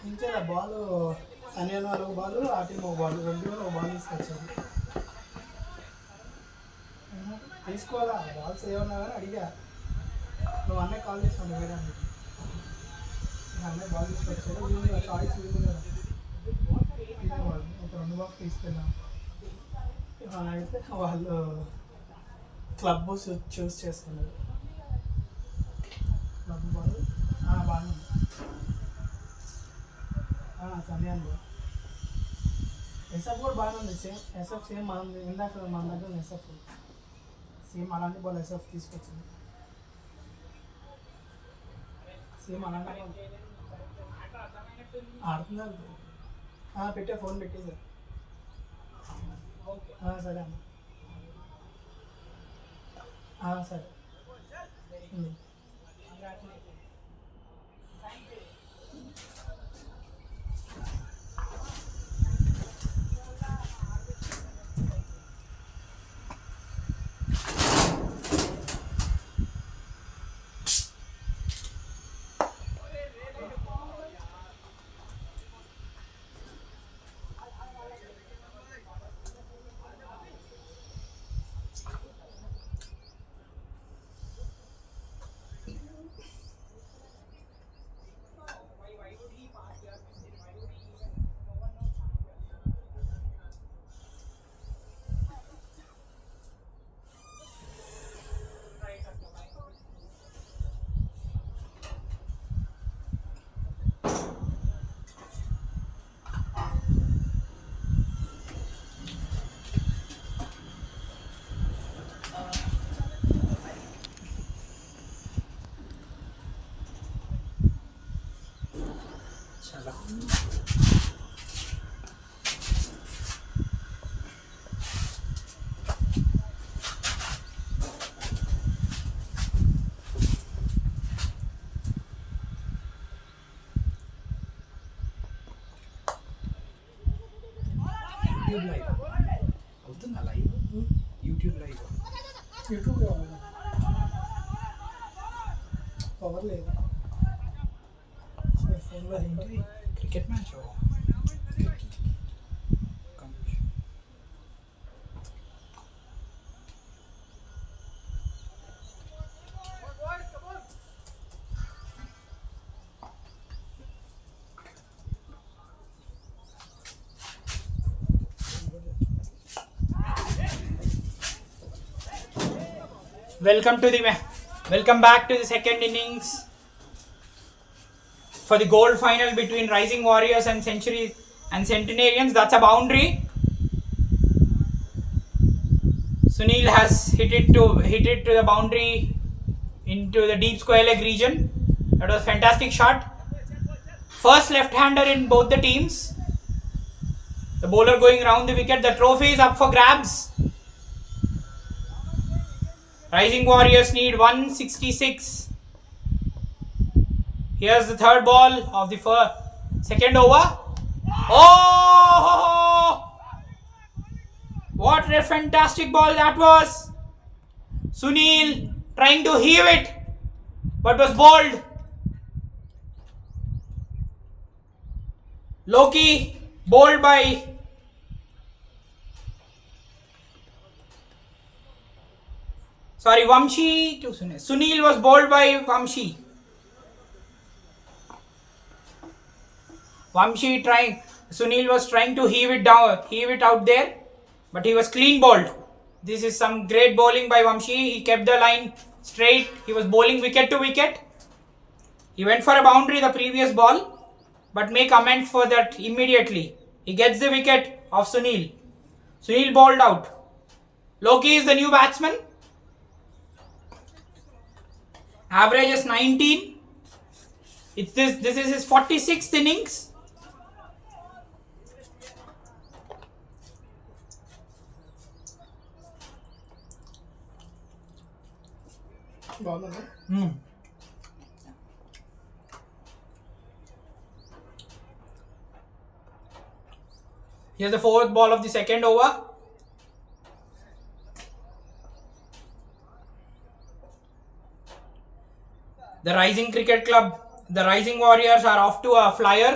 ఇంకే బాల్ సనియన్ వాళ్ళు ఒక బాల్ ఆ టీం ఒక బాల్ రెండు ఒక బాల్ తీసుకొచ్చారు. తీసుకోవాలా బాల్స్ ఏమన్నా కానీ అడిగా నువ్వు అన్నయ్య కాల్ చేసాను వేరే అన్నయ్య బాల్ తీసుకొచ్చాడు వీళ్ళు చాయిస్ వీళ్ళు కదా వాళ్ళు ఒక రెండు బాక్స్ తీసుకెళ్ళాం. అయితే వాళ్ళు క్లబ్ చూస్ చేసుకున్నారు. క్లబ్ బాల్ బాగానే ఉంది. సనియన్ బాల్ ఎస్ఎఫ్ కూడా బాగానే ఉంది. సేమ్ ఎస్ఎఫ్ సేమ్ మన ఇందాక మన దగ్గర ఉంది. ఎస్ఎఫ్ సేమ్ అలాంటి బాల్ ఎస్ఎఫ్ తీసుకొచ్చింది. సేమ్ అలాంటి బాల్ ఆడుతున్నారు. పెట్టే ఫోన్ పెట్టేసారు. సరే అన్న సరే. యూట్యూబ్ లైవ్ అవుతుందా? లైవ్ యూట్యూబ్ లైవ్ యూట్యూబ్లో పవర్ లేదు. ఫోన్లో ఏంటి cricket match Welcome back to the second innings for the gold final between Rising Warriors and Centenarians. That's a boundary. Sunil has hit it to the boundary into the deep square leg region. That was a fantastic shot. First left-hander in both the teams. The bowler going round the wicket. The trophy is up for grabs. Rising Warriors need 166. Here's the third ball of the second over. Oh! What a fantastic ball that was! Sunil trying to heave it, but was bowled. Loki bowled by Vamshi to Sunil. Sunil was bowled by Vamshi. Sunil was trying to heave it out there, but he was clean bowled. This is some great bowling by Vamshi. He kept the line straight. He was bowling wicket to wicket. He went for a boundary the previous ball, but make amends for that immediately. He gets the wicket of Sunil. Sunil bowled out. Loki is the new batsman. Average is 19. This is his 46th innings. Here's the fourth ball of the second over. The Rising Cricket Club, the Rising Warriors are off to a flyer.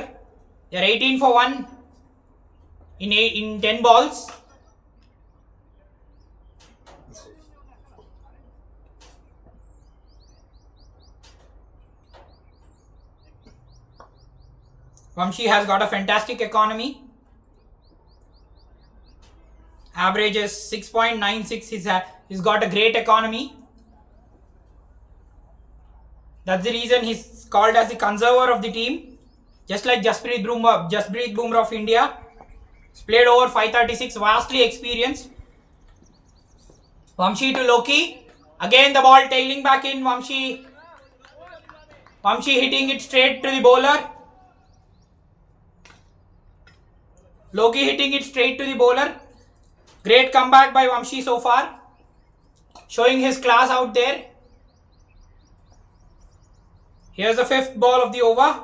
They are 18 for 1 in 10 balls. Vamshi has got a fantastic economy. Average is 6.96. He's got a great economy. That's the reason he's called as the conserver of the team. Just like Jasprit Bumrah of India. He's played over 536, vastly experienced. Vamshi to Loki. Again the ball tailing back in. Vamshi hitting it straight to the bowler. Loki hitting it straight to the bowler. Great comeback by Vamshi so far. Showing his class out there. Here's the 5th ball of the over.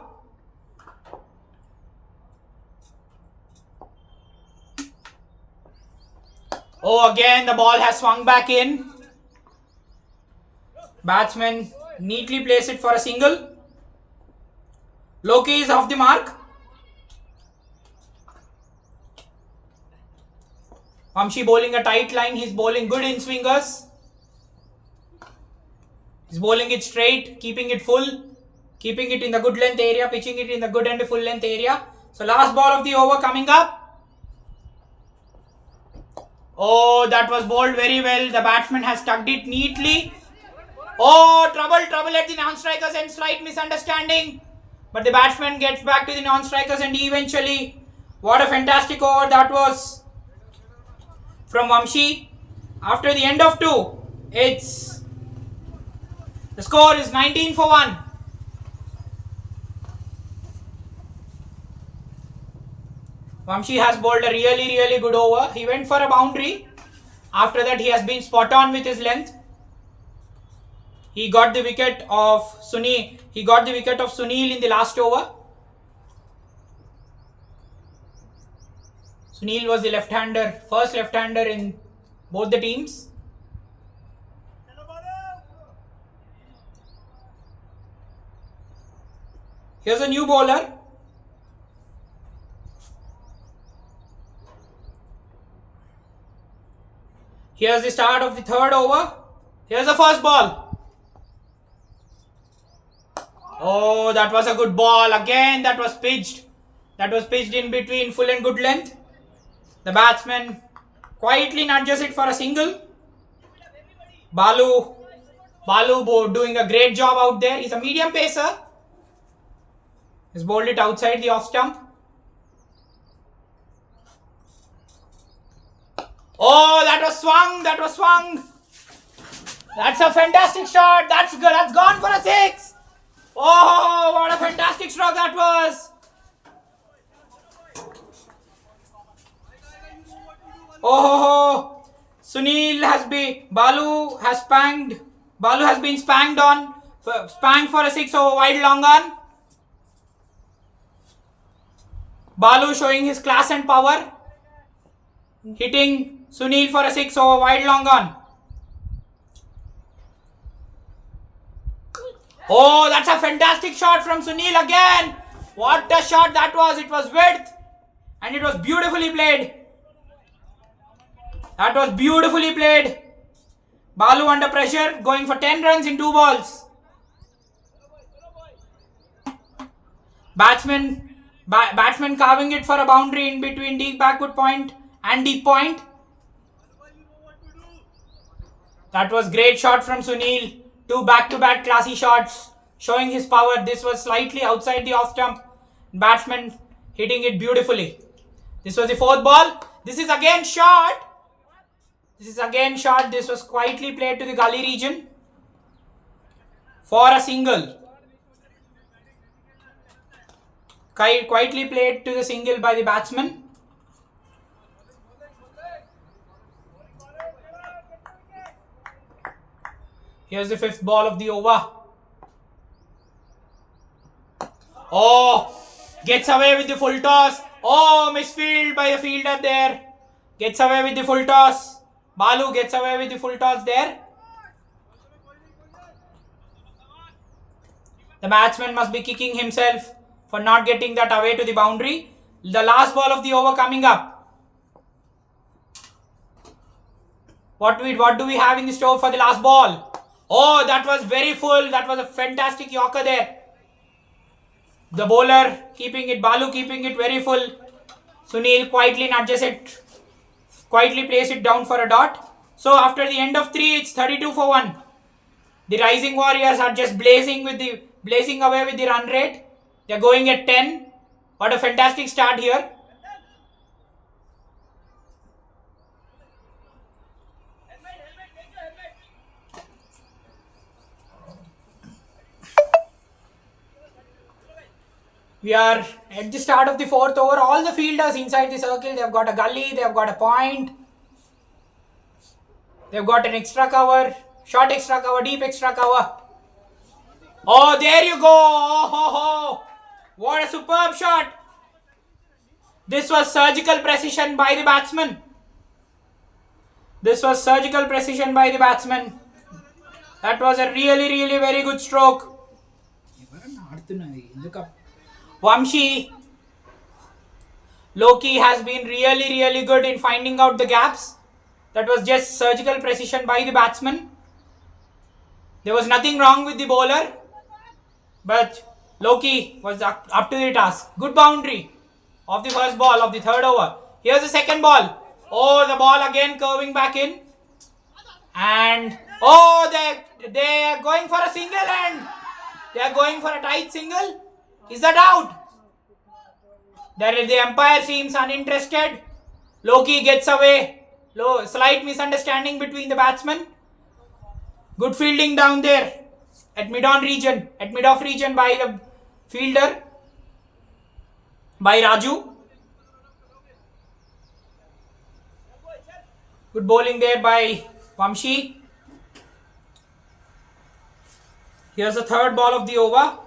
Oh, again the ball has swung back in. Batsman neatly placed it for a single. Loki is off the mark. Vamshi bowling a tight line. He's bowling good in swingers. He's bowling it straight, keeping it full, keeping it in the good length area, pitching it in the good and full length area. So last ball of the over coming up. Oh, that was bowled very well. The batsman has tucked it neatly. Oh, trouble at the non-strikers and slight misunderstanding. But the batsman gets back to the non-strikers and eventually, what a fantastic over that was from Vamshi. After the end of 2, the score is 19 for 1. Vamshi has bowled a really good over. He went for a boundary. After that, he has been spot on with his length. He got the wicket of Sunil. In the last over. Sunil was the left-hander, first left-hander in both the teams. Here's a new bowler. Here's the start of the 3rd over. Here's the first ball. Oh, that was a good ball. Again, that was pitched. That was pitched in between full and good length. The batsman quietly nudges it for a single. Balu doing a great job out there. He's a medium pacer. He's bowled it outside the off stump. Oh, that was swung. That's a fantastic shot. That's good. That's gone for a 6. Oh, what a fantastic stroke that was. Oh, Balu has been spanked for a 6 over wide long on. Balu showing his class and power. Hitting Sunil for a 6 over wide long on. Oh, that's a fantastic shot from Sunil again. What a shot that was. It was width and it was beautifully played. That was beautifully played. Balu under pressure, going for 10 runs in 2 balls. Batsman carving it for a boundary in between deep backward point and deep point. That was great shot from Sunil. 2 back-to-back classy shots showing his power. This was slightly outside the off stump. Batsman hitting it beautifully. This was the 4th ball. This is again shot. This was quietly played to the gully region for a single. Quietly played to the single by the batsman. Here's the 5th ball of the over. Oh, gets away with the full toss. Oh, misfield by the fielder there. Gets away with the full toss. Balu gets away with the full toss there. The batsman must be kicking himself for not getting that away to the boundary. The last ball of the over coming up. What do we have in the store for the last ball? Oh, that was very full. That was a fantastic Yorker there. The bowler keeping it, Balu keeping it very full. Sunil quietly nudges it, quietly plays it down for a dot. So after the end of 3, it's 32 for 1. The Rising Warriors are just blazing away with the run rate. They're going at 10. What a fantastic start here. We are at the start of the 4th over. All the fielders inside the circle, they've got a gully, they've got a point. They've got an extra cover, short extra cover, deep extra cover. Oh, there you go. Oh. What a superb shot. This was surgical precision by the batsman. That was a really very good stroke. Vamshi, Loki has been really good in finding out the gaps. That was just surgical precision by the batsman. There was nothing wrong with the bowler, but Loki was up to the task. Good boundary of the first ball of the 3rd over. Here's the second ball. Oh, the ball again curving back in. And oh, they are going for a single and they are going for a tight single. Is that out? The umpire seems uninterested. Loki gets away. Slight misunderstanding between the batsmen. Good fielding down there at mid-off region by the fielder, by Raju. Good bowling there by Vamshi. Here's the 3rd ball of the over.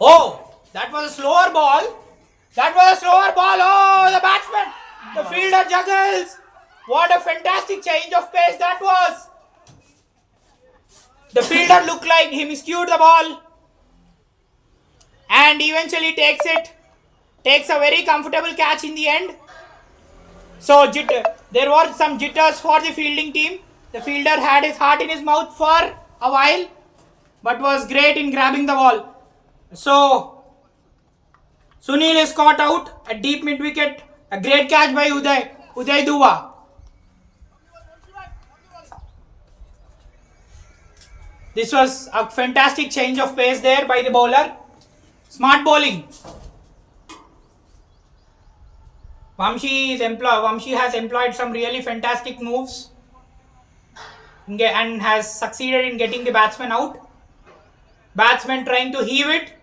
Oh, that was a slower ball. Oh, the batsman, the fielder juggles. What a fantastic change of pace that was. The fielder looked like he miscued the ball and eventually takes a very comfortable catch in the end. So there were some jitters for the fielding team. The fielder had his heart in his mouth for a while, but was great in grabbing the ball. So Sunil is caught out at deep mid wicket. A great catch by Uday Duva. This was a fantastic change of pace there by the bowler. Smart bowling. Vamshi has employed some really fantastic moves and has succeeded in getting the batsman out. Batsman trying to heave it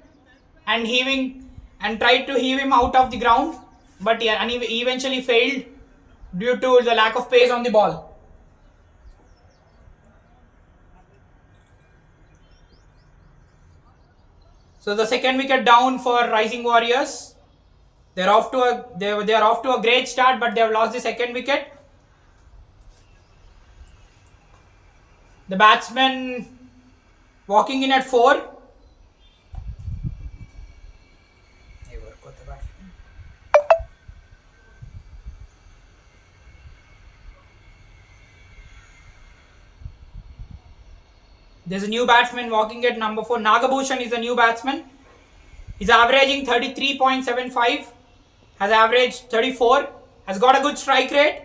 and tried to heave him out of the ground, but he eventually failed due to the lack of pace on the ball. So the second wicket down for Rising Warriors. They are off to a great start, but they have lost the second wicket. The batsman walking in at 4. There's a new batsman walking at number 4. Nagabhushan is a new batsman. He's averaging 33.75. Has averaged 34. Has got a good strike rate.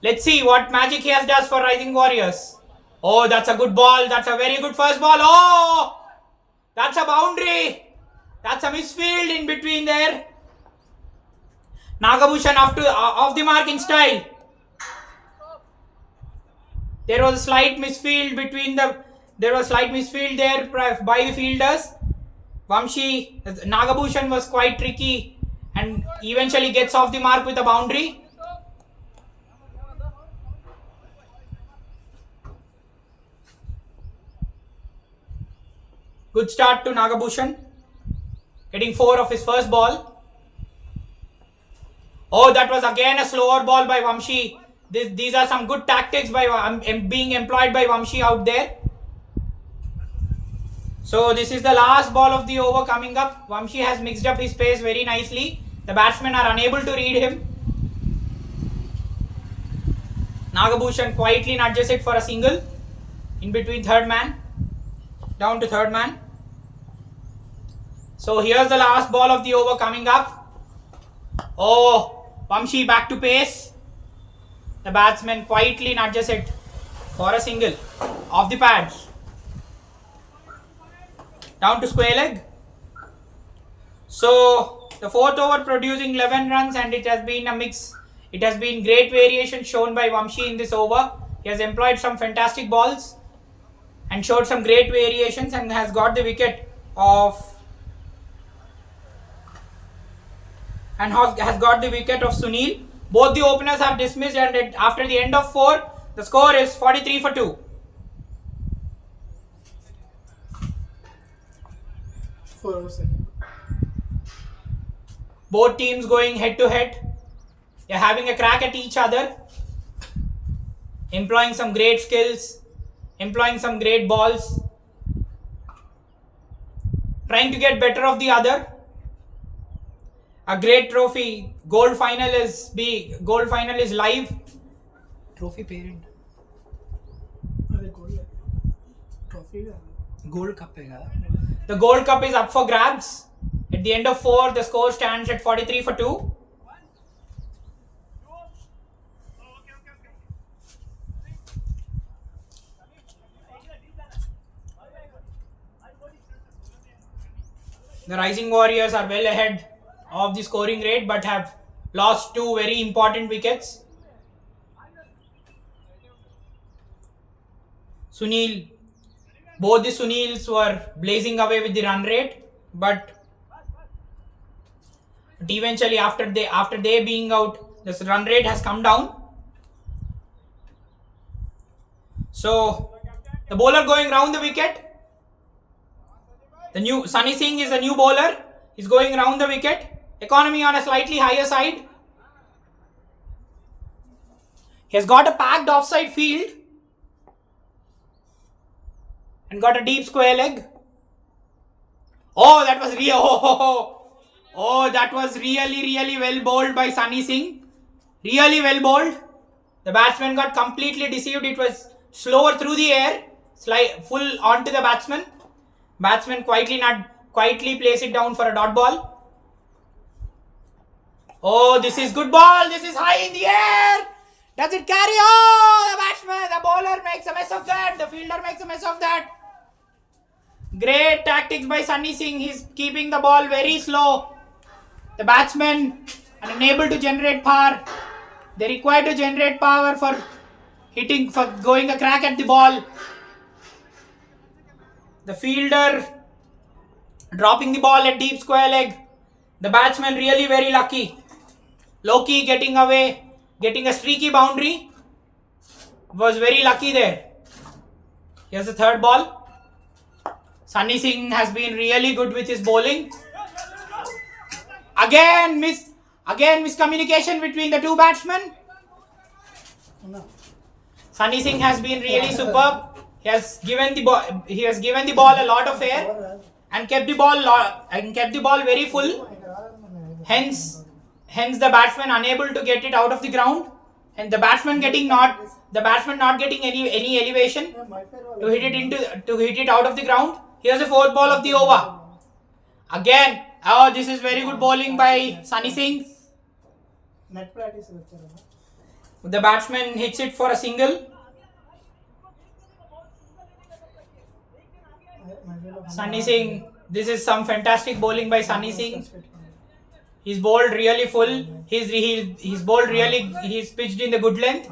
Let's see what magic he does for Rising Warriors. Oh, that's a good ball. That's a very good first ball. Oh, that's a boundary. That's a misfield in between there. Nagabhushan off the mark in style. There was a slight misfield there by the fielders. Nagabhushan was quite tricky and eventually gets off the mark with a boundary. Good start to Nagabhushan, getting 4 of his first ball. Oh, that was again a slower ball by Vamshi. These are some good tactics by being employed by Vamshi out there. So this is the last ball of the over coming up. Vamshi has mixed up his pace very nicely. The batsmen are unable to read him. Nagabhushan quietly nudges it for a single in between third man. Down to third man. So here's the last ball of the over coming up. Oh, Vamshi back to pace. The batsman quietly nudges it for a single off the pads. Down to square leg. So the fourth over producing 11 runs, and it has been a mix. It has been great variation shown by Vamshi in this over. He has employed some fantastic balls and showed some great variations and has got the wicket of Sunil. Both the openers are dismissed, and after the end of 4, the score is 43 for 2. Both teams going head to head. They are having a crack at each other, employing some great skills, employing some great balls, trying to get better of the other. A great trophy. Gold final is live. Trophy parent. Trophy. Gold cup है क्या? The gold cup is up for grabs. At the end of 4, the score stands at 43 for 2. The Rising Warriors are well ahead of the scoring rate but have lost 2 very important wickets. Both the Sunils were blazing away with the run rate, but eventually after they being out, this run rate has come down. So the bowler going round the wicket. The new Sunny Singh is a new bowler. He's going round the wicket. Economy on a slightly higher side. He has got a packed offside field and got a deep square leg. Oh, that was that was really well bowled by Sunny Singh. Really well bowled. The batsman got completely deceived. It was slower through the air, full onto the batsman. Batsman quietly placed it down for a dot ball. Oh, this is good ball. This is high in the air. Does it carry? Oh, the batsman, the bowler makes a mess of that. The fielder makes a mess of that. Great tactics by Sunny Singh. He's keeping the ball very slow. The batsmen are unable to generate power. They require to generate power for going a crack at the ball. The fielder dropping the ball at deep square leg. The batsman really very lucky. Loki getting away, getting a streaky boundary. Was very lucky there. Here's the third ball. Sunny Singh has been really good with his bowling. Again miscommunication between the two batsmen. Sunny Singh has been really superb. He has given the ball a lot of air and kept the ball very full. Hence the batsman unable to get it out of the ground, and the batsman not getting any elevation to hit it out of the ground. Here's the fourth ball of the over. Again, this is very good bowling by Sunny Singh. The batsman hits it for a single. Sunny Singh, this is some fantastic bowling by Sunny Singh. He's bowled really full. He's pitched in the good length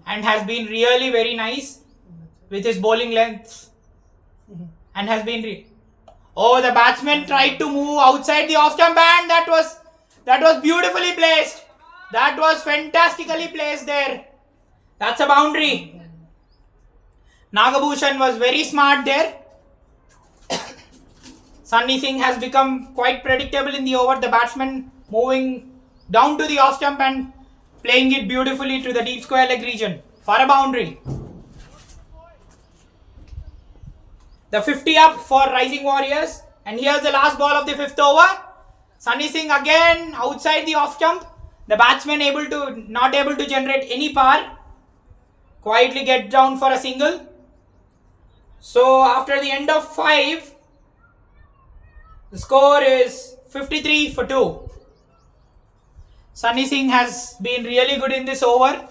and has been really very nice with his bowling length and has been. The batsman tried to move outside the off-stump band. That was beautifully placed. That was fantastically placed there. That's a boundary. Nagabhushan was very smart there. Sunny Singh has become quite predictable in the over. The batsman moving down to the off stump and playing it beautifully to the deep square leg region for a boundary. The 50 up for Rising Warriors, and here's the last ball of the 5th over. Sunny Singh again outside the off stump. The batsman not able to generate any power. Quietly get down for a single. So after the end of 5, the score is 53 for 2. Sunny Singh has been really good in this over.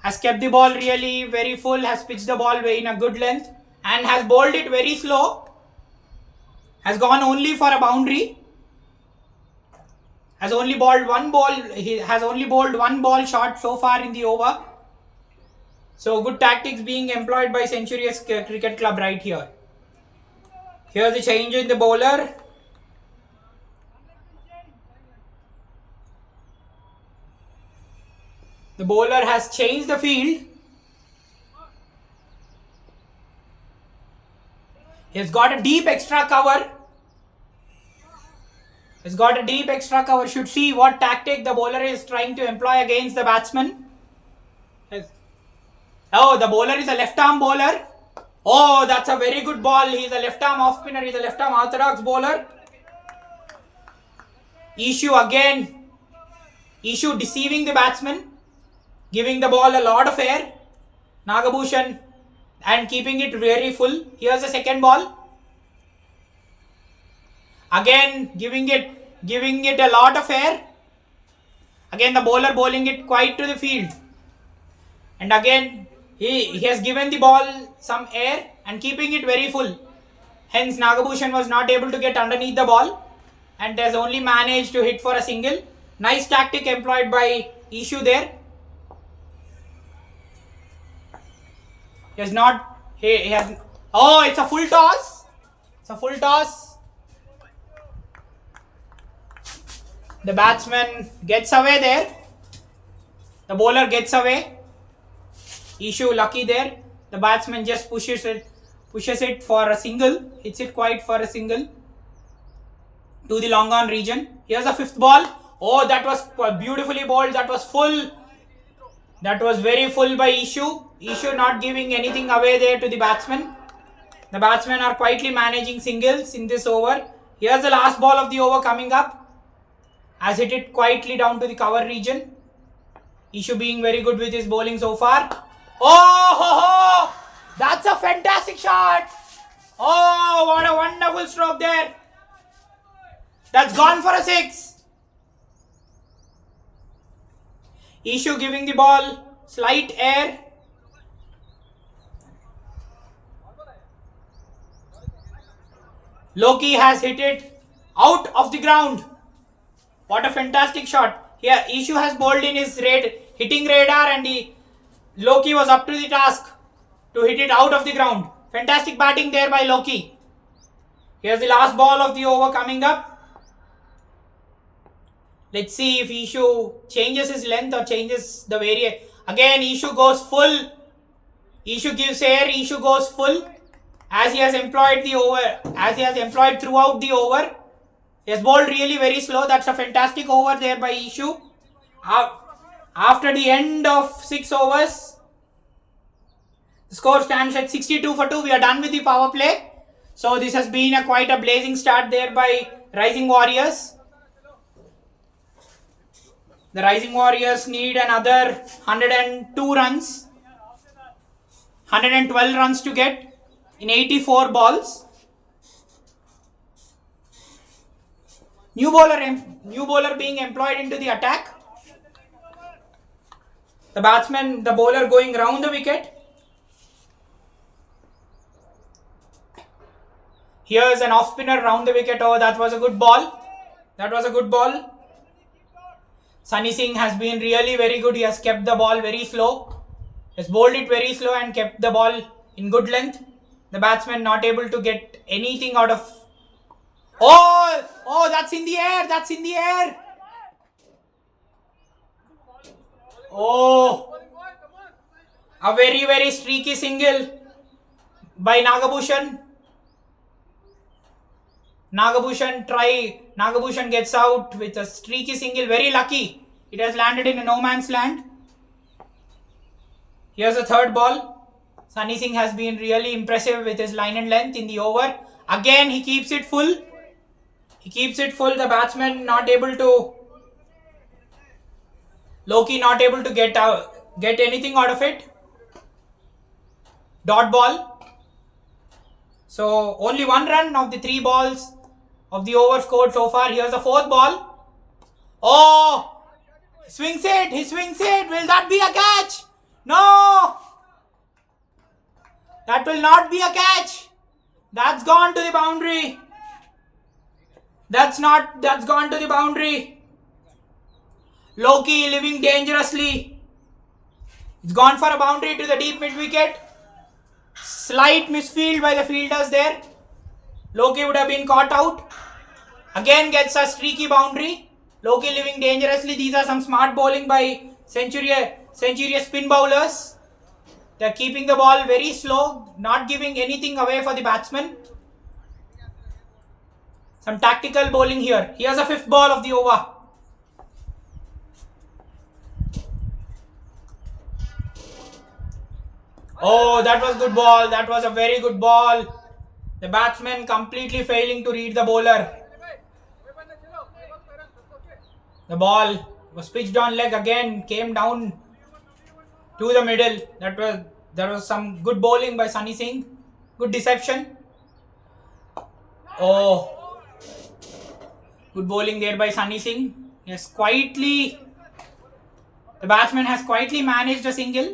Has kept the ball really very full, has pitched the ball in a good length and has bowled it very slow. Has gone only for a boundary. Has only bowled one ball. He has only bowled one ball short so far in the over. So good tactics being employed by Centurious Cricket Club right here. Here's the change in the bowler. The bowler has changed the field. He has got a deep extra cover. Should see what tactic the bowler is trying to employ against the batsman. Oh, the bowler is a left arm bowler. Oh, that's a very good ball. He's a left arm off spinner. He's a left arm orthodox bowler. Issue again. Issue deceiving the batsman. Giving the ball a lot of air. Nagabhushan and keeping it very full. Here's the second ball. Again giving it a lot of air. Again the bowler bowling it quite to the field. And again he has given the ball some air and keeping it very full. Hence Nagabhushan was not able to get underneath the ball and has only managed to hit for a single. Nice tactic employed by Issue there. He has oh, it's a full toss. The batsman gets away there. The bowler gets away. Issue lucky there. The batsman just pushes it for a single. Hits it quite for a single to the long on region. Here's the 5th ball. Oh, that was beautifully bowled. That was full. That was very full by Issue. Issue not giving anything away there to the batsman. The batsmen are quietly managing singles in this over. Here's the last ball of the over coming up. Has hit it quietly down to the cover region. Issue being very good with his bowling so far. Oh, that's a fantastic shot. Oh, what a wonderful stroke there. That's gone for a 6. Issue giving the ball slight air. Loki has hit it out of the ground. What a fantastic shot. Here Issue has bowled in his hitting radar and Loki was up to the task to hit it out of the ground. Fantastic batting there by Loki. Here's the last ball of the over coming up. Let's see if Issue changes his length or changes the variation. Again Issue goes full. Issue gives air. Issue goes full. As he has employed throughout the over. He has bowled really very slow. That's a fantastic over there by Issue. After the end of 6 overs, the score stands at 62 for 2. We are done with the power play. So this has been quite a blazing start there by Rising Warriors. The Rising Warriors need another 102 runs. 112 runs to get in 84 balls. New bowler being employed into the attack. The bowler going round the wicket. Here's an off spinner round the wicket. Oh, that was a good ball. Sunny Singh has been really very good. He has kept the ball very slow. He has bowled it very slow and kept the ball in good length. The batsman not able to get anything out of. Oh, that's in the air. Oh, a very, very streaky single by Nagabhushan. Nagabhushan Nagabhushan gets out with a streaky single. Very lucky. It has landed in a no man's land. Here's a third ball. Sunny Singh has been really impressive with his line and length in the over. Again, he keeps it full. The batsman not able to. Loki not able to get anything out of it. Dot ball. So only 1 run of the 3 balls of the over scored so far. Here's the 4th ball. Oh! He swings it. Will that be a catch? No! That will not be a catch. That's gone to the boundary. That's gone to the boundary. Loki living dangerously. It's gone for a boundary to the deep mid wicket. Slight misfield by the fielders there. Loki would have been caught out. Again gets a streaky boundary. Loki living dangerously. These are some smart bowling by Centuria spin bowlers. They are keeping the ball very slow, not giving anything away for the batsman. Some tactical bowling here. Here's a 5th ball of the over. Oh, that was good ball. That was a very good ball. The batsman completely failing to read the bowler. The ball was pitched on leg again, came down to the middle. There was some good bowling by Sunny Singh. Good deception. Oh, good bowling there by Sunny Singh. The batsman has quietly managed a single.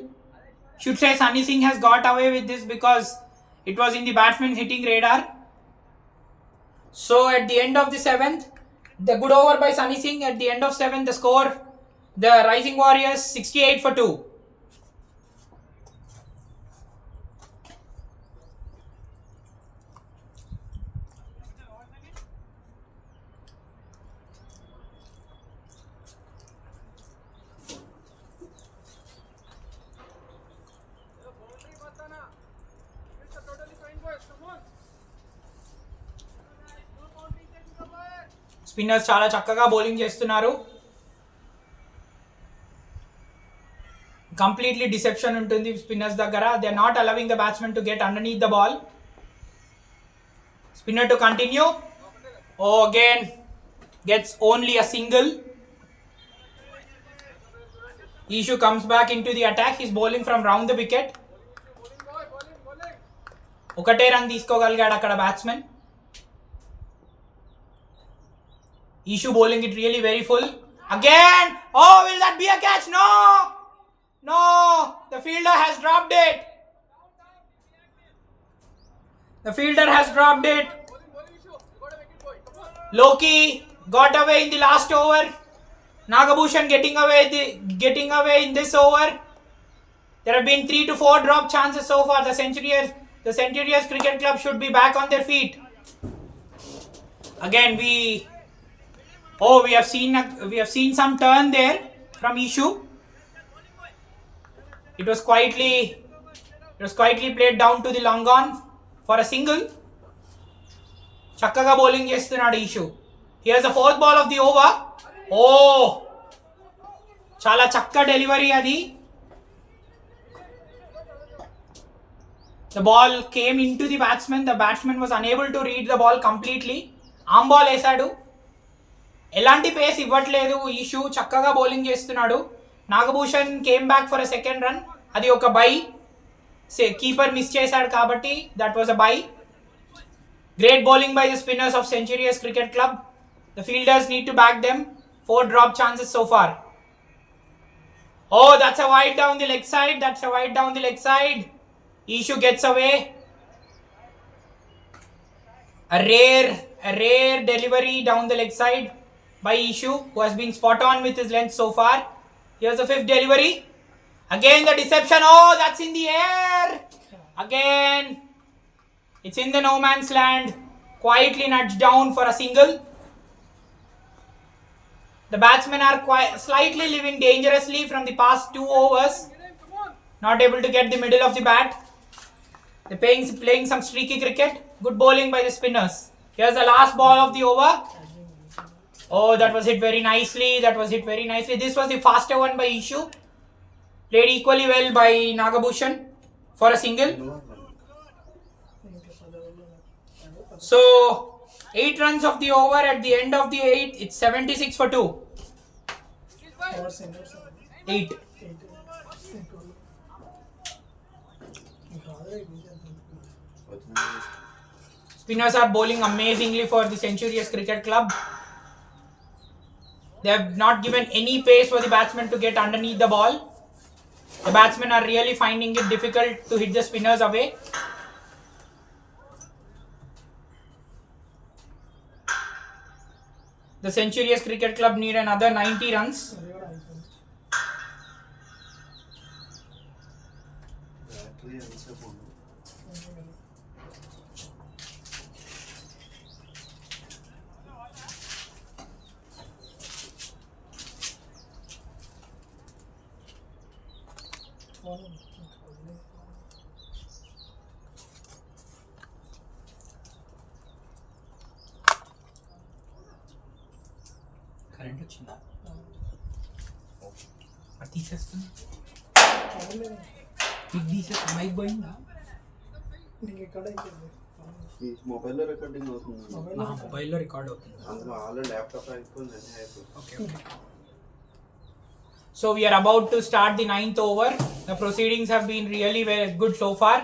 Should say Sunny Singh has got away with this because it was in the batsman's hitting radar. So at the end of the 7th, the good over by Sunny Singh. At the end of 7th, the score, the Rising Warriors 68 for 2. Spinners చాలా చక్కగా bowling చేస్తున్నారు. Completely deception ఉంటుంది spinners దగ్గర. They are not allowing the batsmen to get underneath the ball. Spinner to continue. Oh again gets only a single. Ishu comes back into the attack. He's bowling from round the wicket. ఒకటే run తీసుకోగలిగాడు అక్కడ batsmen. Ishu bowling it really very full. Again! Oh, will that be a catch? No! No! The fielder has dropped it. Loki got away in the last over. Nagabhushan getting away in this over. There have been 3 to 4 drop chances so far. The Centurions Cricket Club should be back on their feet. Again, we have seen some turn there from Ishu. It was quietly played down to the long on for a single. చక్కగా bowling చేస్తున్నాడు Ishu. Here's the 4th ball of the over. Oh, చాలా చక్క delivery అది. The ball came into the batsman. The batsman was unable to read the ball completely. Arm ball వేశాడు. ఎలాంటి pace ఇవ్వట్లేదు ఈషు. చక్కగా బౌలింగ్ చేస్తున్నాడు. Nagabhushan came back for a second run. అది ఒక బై. కీపర్ మిస్ చేశాడు కాబట్టి that was a bye. Great bowling by the spinners of Centurions cricket club. The fielders need to back them. 4 drop chances so far. Oh, that's a wide down the leg side. Ishu gets away. A rare delivery down the leg side by Ishu, who has been spot on with his length so far. Here's the 5th delivery. Again the deception. Oh, that's in the air. Again, it's in the no man's land. Quietly nudged down for a single. The batsmen are slightly living dangerously from the past 2 overs. Not able to get the middle of the bat. They're playing some streaky cricket. Good bowling by the spinners. Here's the last ball of the over. Oh, that was hit very nicely. That was hit very nicely. This was the faster one by Ishu. Played equally well by Nagabhushan for a single. So 8 runs of the over. At the end of the 8, it's 76 for 2. 8. Spinners are bowling amazingly for the Centurious Cricket Club. They have not given any pace for the batsmen to get underneath the ball. The batsmen are really finding it difficult to hit the spinners away. The Centurious Cricket Club need another 90 runs. Current వచ్చిందా అది తీసేస్తున్నా ఇది తీసేస్తా mic పోయిందా నీకు ఎక్కడ అయిపోయింది ఈ మొబైల్లో రికార్డింగ్ అవుతుంది నా మొబైల్లో రికార్డ్ అవుతుంది అందులో ఆల్రెడీ ల్యాప్టాప్ అయిపోయింది Okay. So we are about to start the 9th over. The proceedings have been really very good so far.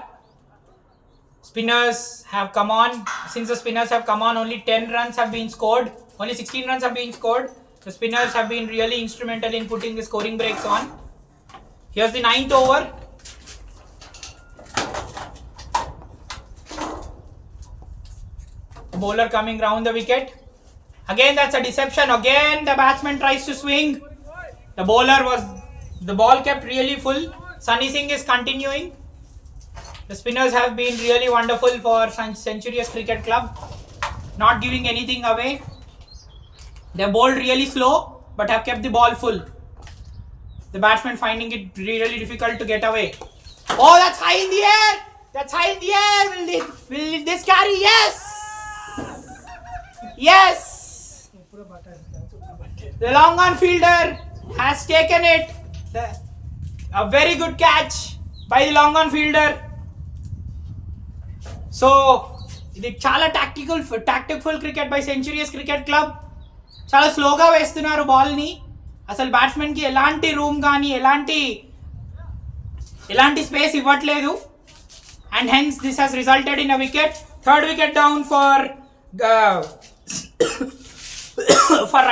Spinners have come on. Since the spinners have come on, only 10 runs have been scored. Only 16 runs have been scored. The spinners have been really instrumental in putting the scoring breaks on. Here's the 9th over. Bowler coming round the wicket. Again, that's a deception. Again, the batsman tries to swing. The ball kept really full. Sunny Singh is continuing. The spinners have been really wonderful for Centurious Cricket Club, not giving anything away. They bowled really slow, but have kept the ball full. The batsman finding it really difficult to get away. Oh, that's high in the air! That's high in the air! Will this carry? Yes! Yes! The long on fielder has taken it. A very good catch by the long on fielder. So, ఇది చాలా tactical cricket by Centurions cricket club. చాలా స్లోగా వేస్తున్నారు బాల్ని. అసలు బ్యాట్స్మెన్కి ఎలాంటి room కానీ ఎలాంటి స్పేస్ ఇవ్వట్లేదు. And hence this has resulted in a wicket. Third wicket down for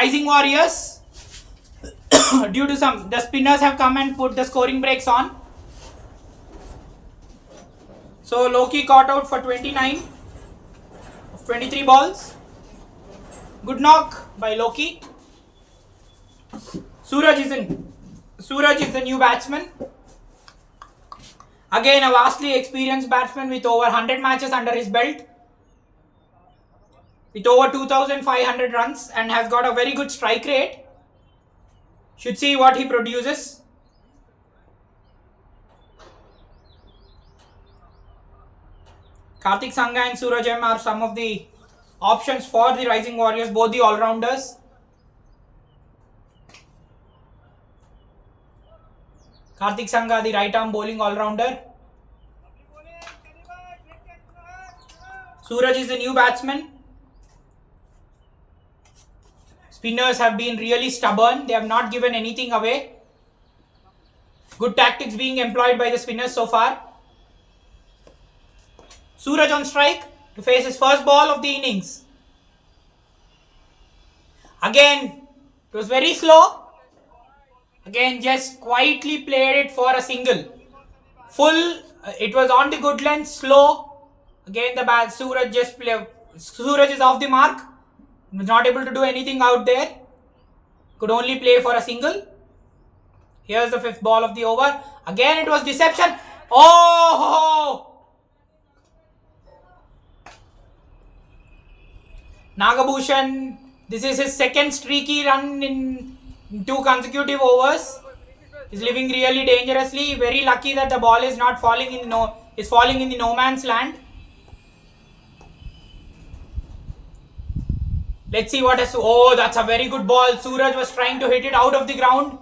Rising Warriors. Due to the spinners have come and put the scoring breaks on. So Loki caught out for 29 of 23 balls. Good knock by Loki. Suraj is the new batsman. Again, a vastly experienced batsman with over 100 matches under his belt, with over 2,500 runs, and has got a very good strike rate. Should see what he produces. Karthik Sangha and Suraj M are some of the options for the Rising Warriors, both the all-rounders. Karthik Sangha, the right-arm bowling all-rounder. Suraj is the new batsman. Spinners have been really stubborn. They have not given anything away. Good tactics being employed by the spinners so far. Suraj on strike to face his first ball of the innings. Again, it was very slow. Again, just quietly played it for a single. Full, it was on the good length, slow. Again, Suraj is off the mark. Was not able to do anything out there. Could only play for a single. Here's the 5th ball of the over. Again, it was deception. Oh! Nagabhushan, this is his second streaky run in 2 consecutive overs. He's living really dangerously. Very lucky that the ball is not falling in the no man's land. Let's see what has. Oh, that's a very good ball. Suraj was trying to hit it out of the ground,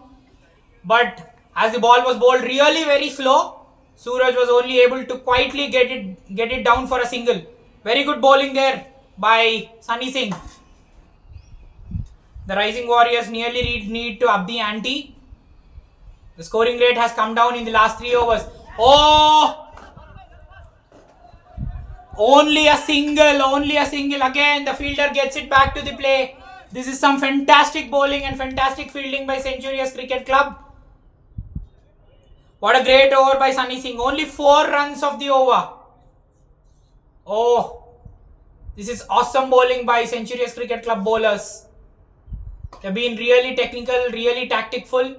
but as the ball was bowled really very slow, Suraj was only able to quietly get it down for a single. Very good bowling there by Sunny Singh. The Rising Warriors nearly need to up the ante. The scoring rate has come down in the last 3 overs. Oh! Only a single. Again, the fielder gets it back to the play. This is some fantastic bowling and fantastic fielding by Centurious Cricket Club. What a great over by Sunny Singh. Only 4 runs of the over. Oh, this is awesome bowling by Centurious Cricket Club bowlers. They've been really technical, really tactful,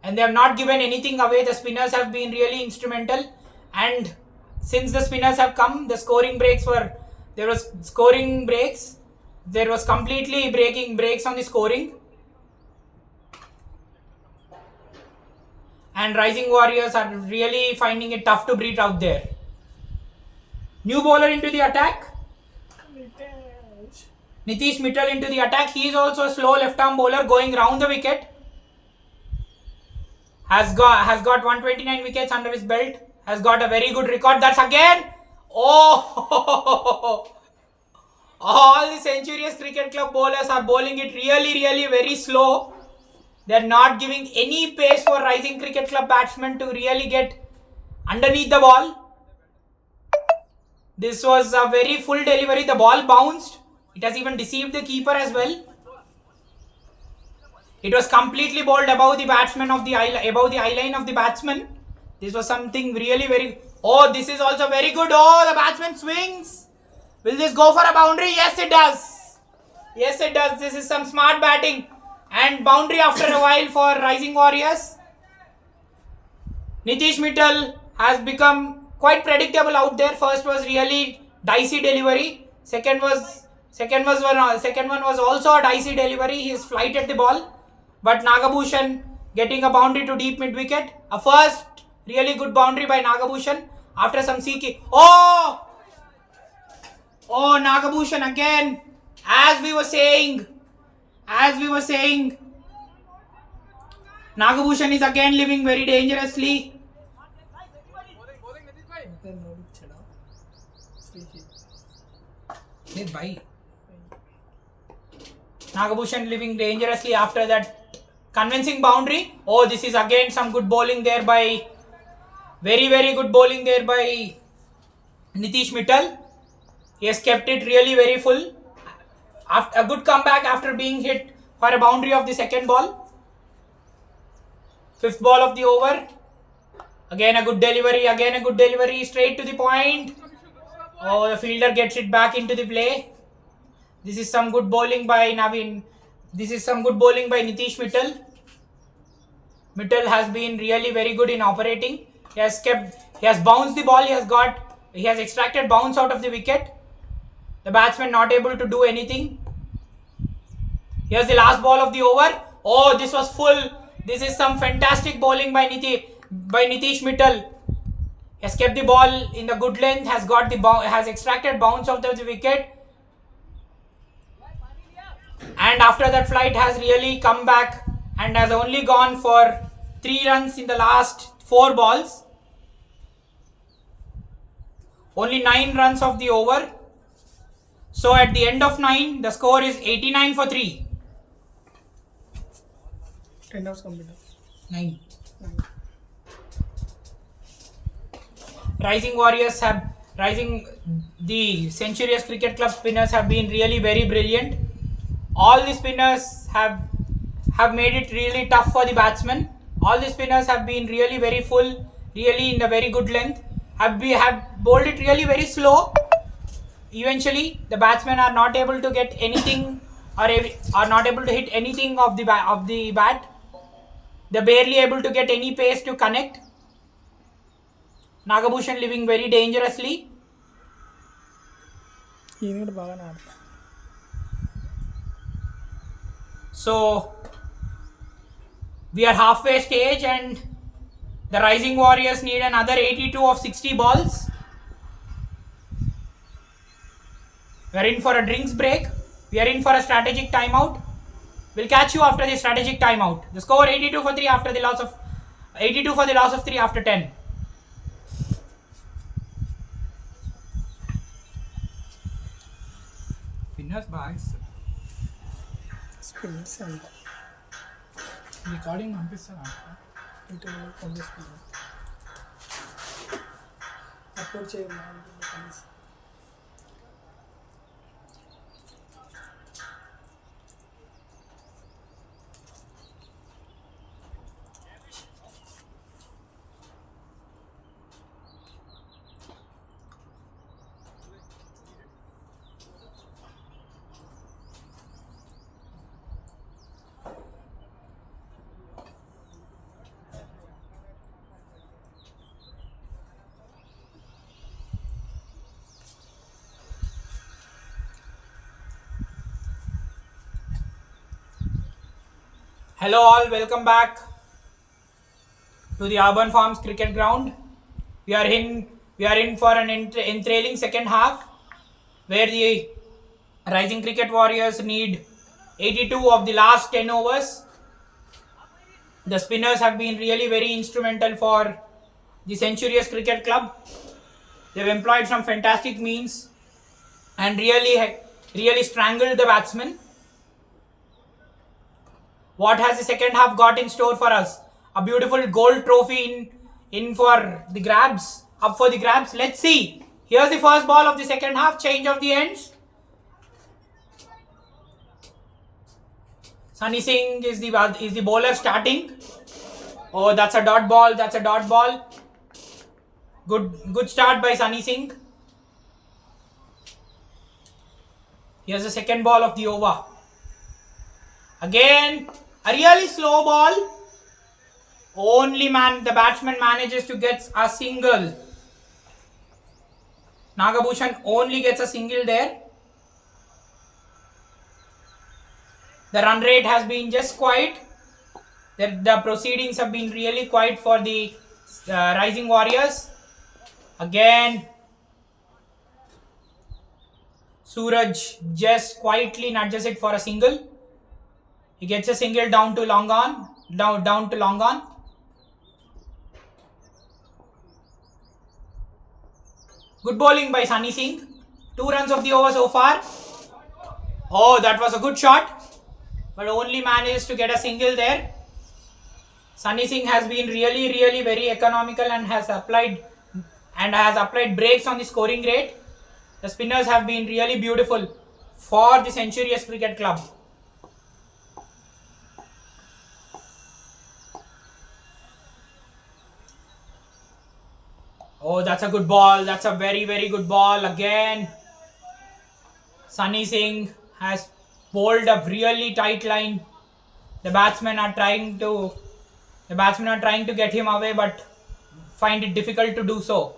and they have not given anything away. The spinners have been really instrumental, and since the spinners have come, the scoring breaks were, there was completely breaks on the scoring, and Rising Warriors are really finding it tough to beat out there. New bowler into the attack. Nitish Mittal into the attack. He is also a slow left arm bowler going round the wicket. Has got 129 wickets under his belt. Has got a very good record. That's again. Oh! All the Centurious Cricket Club bowlers are bowling it really very slow. They are not giving any pace for Rising Cricket Club batsmen to really get underneath the ball. This was a very full delivery. The ball bounced. It has even deceived the keeper as well. It was completely bowled above the batsman above the eye line of the batsman. This was something really very. Oh, this is also very good. Oh, the batsman swings. Will this go for a boundary? Yes, it does. Yes, it does. This is some smart batting. And boundary after a while for Rising Warriors. Nitish Mittal has become quite predictable out there. First was really dicey delivery. Second one was also a dicey delivery. He has flighted the ball. But Nagabhushan getting a boundary to deep mid wicket. A first really good boundary by Nagabhushan after some seeking. Oh! Oh, Nagabhushan again. As we were saying, Nagabhushan is again living very dangerously. Nagabhushan living dangerously after that convincing boundary. Oh, this is again some good bowling there by very good bowling there by Nitish Mittal. He has kept it really very full. After a good comeback after being hit for a boundary of the second ball. 5th ball of the over. Again a good delivery, straight to the point. Oh, the fielder gets it back into the play. This is some good bowling by Navin. This is some good bowling by Nitish Mittal. Mittal has been really very good in operating. He has bounced the ball. He has extracted bounce out of the wicket. The batsman not able to do anything. Here's the last ball of the over. Oh, this was full. This is some fantastic bowling by Nitish Mittal. He has kept the ball in the good length. Has extracted bounce out of the wicket. And after that flight has really come back and has only gone for 3 runs in the last 4 balls. Only 9 runs of the over. So at the end of 9, the score is 89 for 3. 10 hours completed. 9. The Centurious Cricket Club spinners have been really very brilliant. All the spinners have made it really tough for the batsmen. All the spinners have been really very full, really in the very good length. Have bowled it really very slow. Eventually, the batsmen are not able to get anything or are not able to hit anything of the bat. They're barely able to get any pace to connect. Nagabhushan living very dangerously. So we are halfway stage and the Rising Warriors need another 82 of 60 balls. We are in for a drinks break. We are in for a strategic timeout. We'll catch you after the strategic timeout. The score 82 for 3 after the loss of 82 for the loss of 3 after 10. Spinners bags. Spinners అంట recording పంపిస్తాను ఇంటి పంపిస్తున్నాను upload చేయాలి కనీసం. Hello all, welcome back to the Urban Farms cricket ground. We are in for an enthralling second half where the Rising Cricket Warriors need 82 of the last 10 overs. The spinners have been really very instrumental for the Centurious Cricket Club. They've employed some fantastic means and really strangled the batsmen. What has the second half got in store for us? A beautiful gold trophy in for the grabs, up for the grabs. Let's see. Here's the first ball of the second half, change of the ends. Sunny Singh is the bowler starting. Oh, that's a dot ball. That's a dot ball. Good start by Sunny Singh. Here's the second ball of the over. Again, a really slow ball. The batsman manages to get a single. Nagabhushan only gets a single there. The run rate has been just quiet. The proceedings have been really quiet for the Rising Warriors. Again, Suraj just quietly nudges it for a single. He gets a single down to long on. Down to long on. Good bowling by Sunny Singh. 2 runs of the over so far. Oh, that was a good shot. But only managed to get a single there. Sunny Singh has been really very economical and has applied brakes on the scoring rate. The spinners have been really beautiful for the Centurious Cricket Club. Oh, that's a good ball. That's a very good ball. Again, Sunny Singh has bowled a really tight line. The batsmen are trying to get him away, but find it difficult to do so.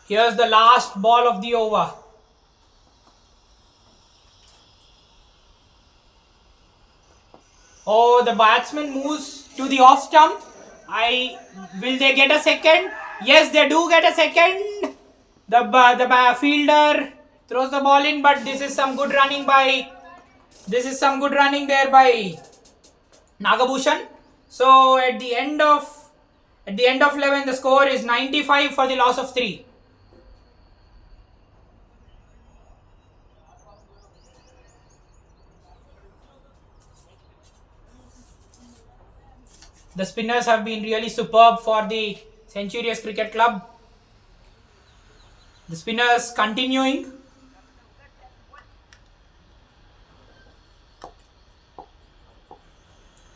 Here's the last ball of the over. Oh, the batsman moves to the off stump. Will they get a second? Yes, they do get a second. The fielder throws the ball in, but this is some good running there by Nagabhushan. So at the end of 11, the score is 95 for the loss of 3. The spinners have been really superb for the Centurious Cricket Club. The spinners continuing.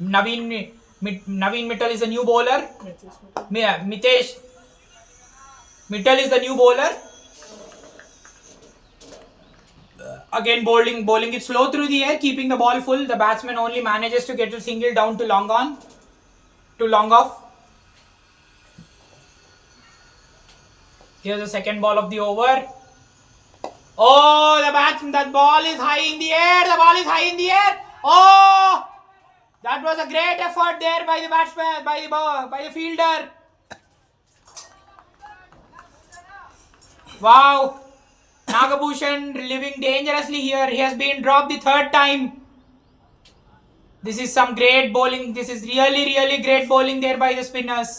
Naveen Mittal is the new bowler. Mitesh Mittal is the new bowler. Again bowling it slow through the air, keeping the ball full. The batsman only manages to get a single down to long on. To long off. Here's the second ball of the over. Oh, that ball is high in the air. The ball is high in the air. Oh, that was a great effort there by the batsman, by the fielder. Wow. Nagabhushan living dangerously here. He has been dropped the third time. This is some great bowling. This is really great bowling there by the spinners.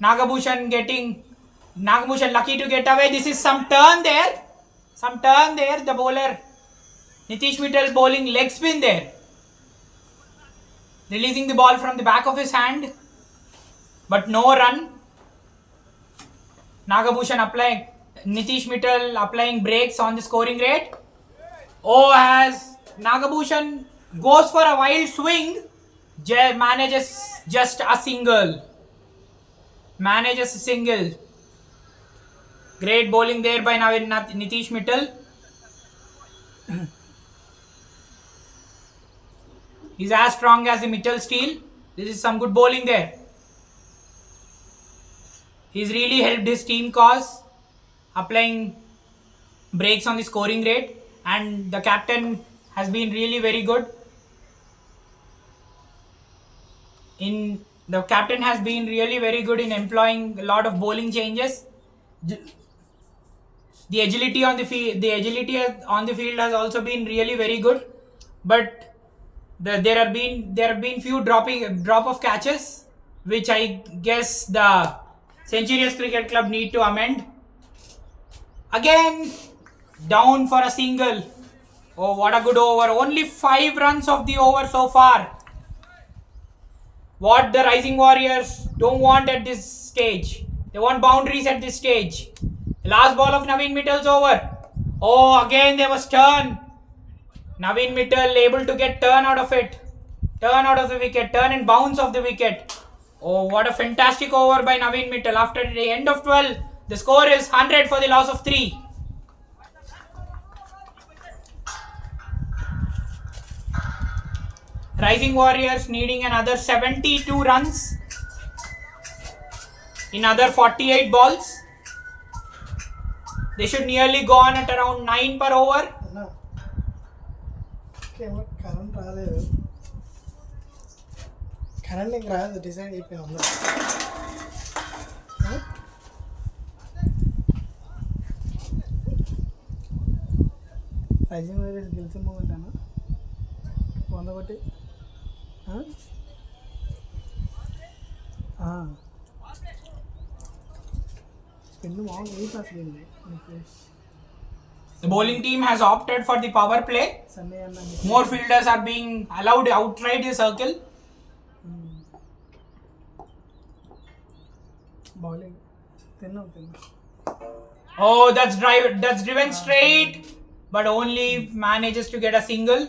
Nagabhushan lucky to get away. This is some turn there. The bowler Nitish Mittal bowling leg spin there. Releasing the ball from the back of his hand. But no run. Nitish Mittal applying brakes on the scoring rate. Oh, as Nagabhushan goes for a wild swing, manages just a single. Great bowling there by Nitish Mittal. He's as strong as the Mittal steel. This is some good bowling there. He's really helped his team cause, applying brakes on the scoring rate, and the captain has been really very good. The captain has been really very good in employing a lot of bowling changes. The agility on the field has also been really very good, but there have been few drop of catches, which I guess the Centurious Cricket Club need to amend. Again, down for a single. Oh, what a good over. Only 5 runs of the over so far. What the Rising Warriors don't want at this stage. They want boundaries at this stage. Last ball of Naveen Mittal's over. Oh, again there was turn. Naveen Mittal able to get turn out of it. Turn out of the wicket. Turn and bounce off the wicket. Oh, what a fantastic over by Naveen Mittal. After the end of 12, the score is 100 for the loss of 3. Rising Warriors needing another 72 runs in other 48 balls. They should nearly go on at around 9 per over. Current రాలేదు. Current ఇంక రాదు, decide అయిపోయి ఉంది. Rising virus గెలిచే moment అన్న 100 కొట్టి spin మామూలు ఏ pass వెళ్ళింది. The bowling team has opted for the power play. More fielders are being allowed outside the circle. Bowling. Oh, that's driven straight, but only manages to get a single.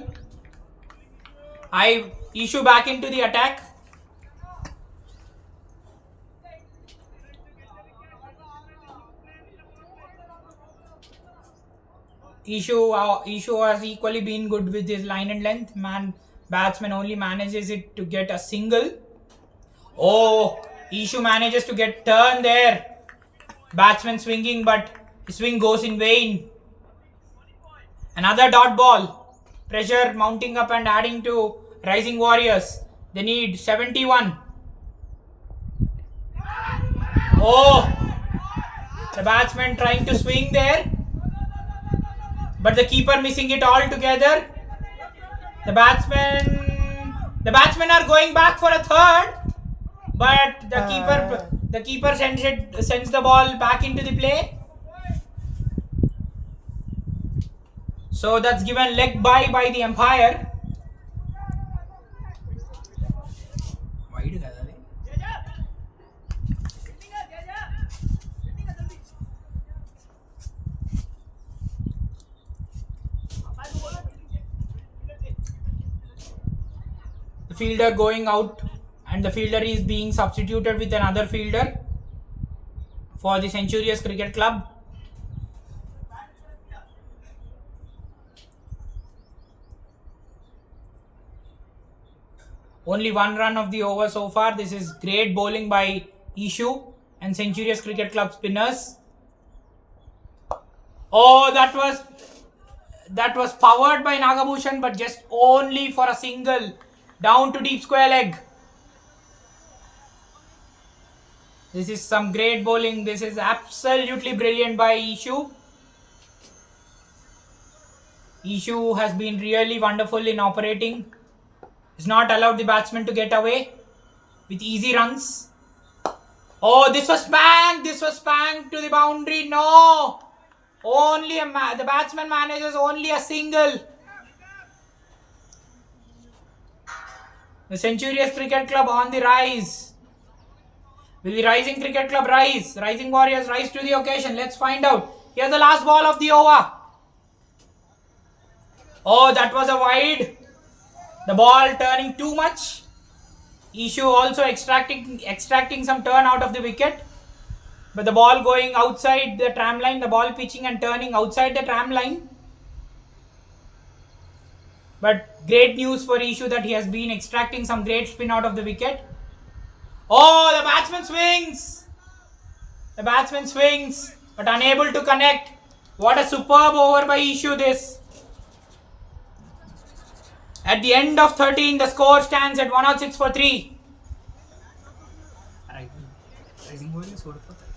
I issue back into the attack. Ishu has equally been good with his line and length. Batsman only manages it to get a single. Oh, Ishu manages to get turn there. Batsman swinging, but his swing goes in vain. Another dot ball. Pressure mounting up and adding to Rising Warriors. They need 71. Oh, the batsman trying to swing there, but the keeper missing it altogether. The batsmen are going back for a third, but the keeper sends the ball back into the play. So that's given leg by the umpire. The fielder going out, and the fielder is being substituted with another fielder for the Centurious Cricket Club. Only 1 run of the over so far. This is great bowling by Ishu and Centurious Cricket Club spinners. Oh, that was powered by Nagabhushan, but just only for a single. Down to deep square leg. This is some great bowling. This is absolutely brilliant by Ishu. Ishu has been really wonderful in operating. He's not allowed the batsman to get away with easy runs. Oh, this was spanked. This was spanked to the boundary. No. Only the batsman manages only a single. The Centurious Cricket Club on the rise. Will the Rising Cricket Club rise? Rising Warriors rise to the occasion. Let's find out. Here's the last ball of the over. Oh, that was a wide. The ball turning too much. Ishu also extracting some turn out of the wicket. But the ball going outside the tram line. The ball pitching and turning outside the tram line. But great news for Ishu that he has been extracting some great spin out of the wicket. Oh, the batsman swings. The batsman swings, but unable to connect. What a superb over by Ishu this. At the end of 13, the score stands at 106 for 3. Rising Warriors ఓడిపోతారు.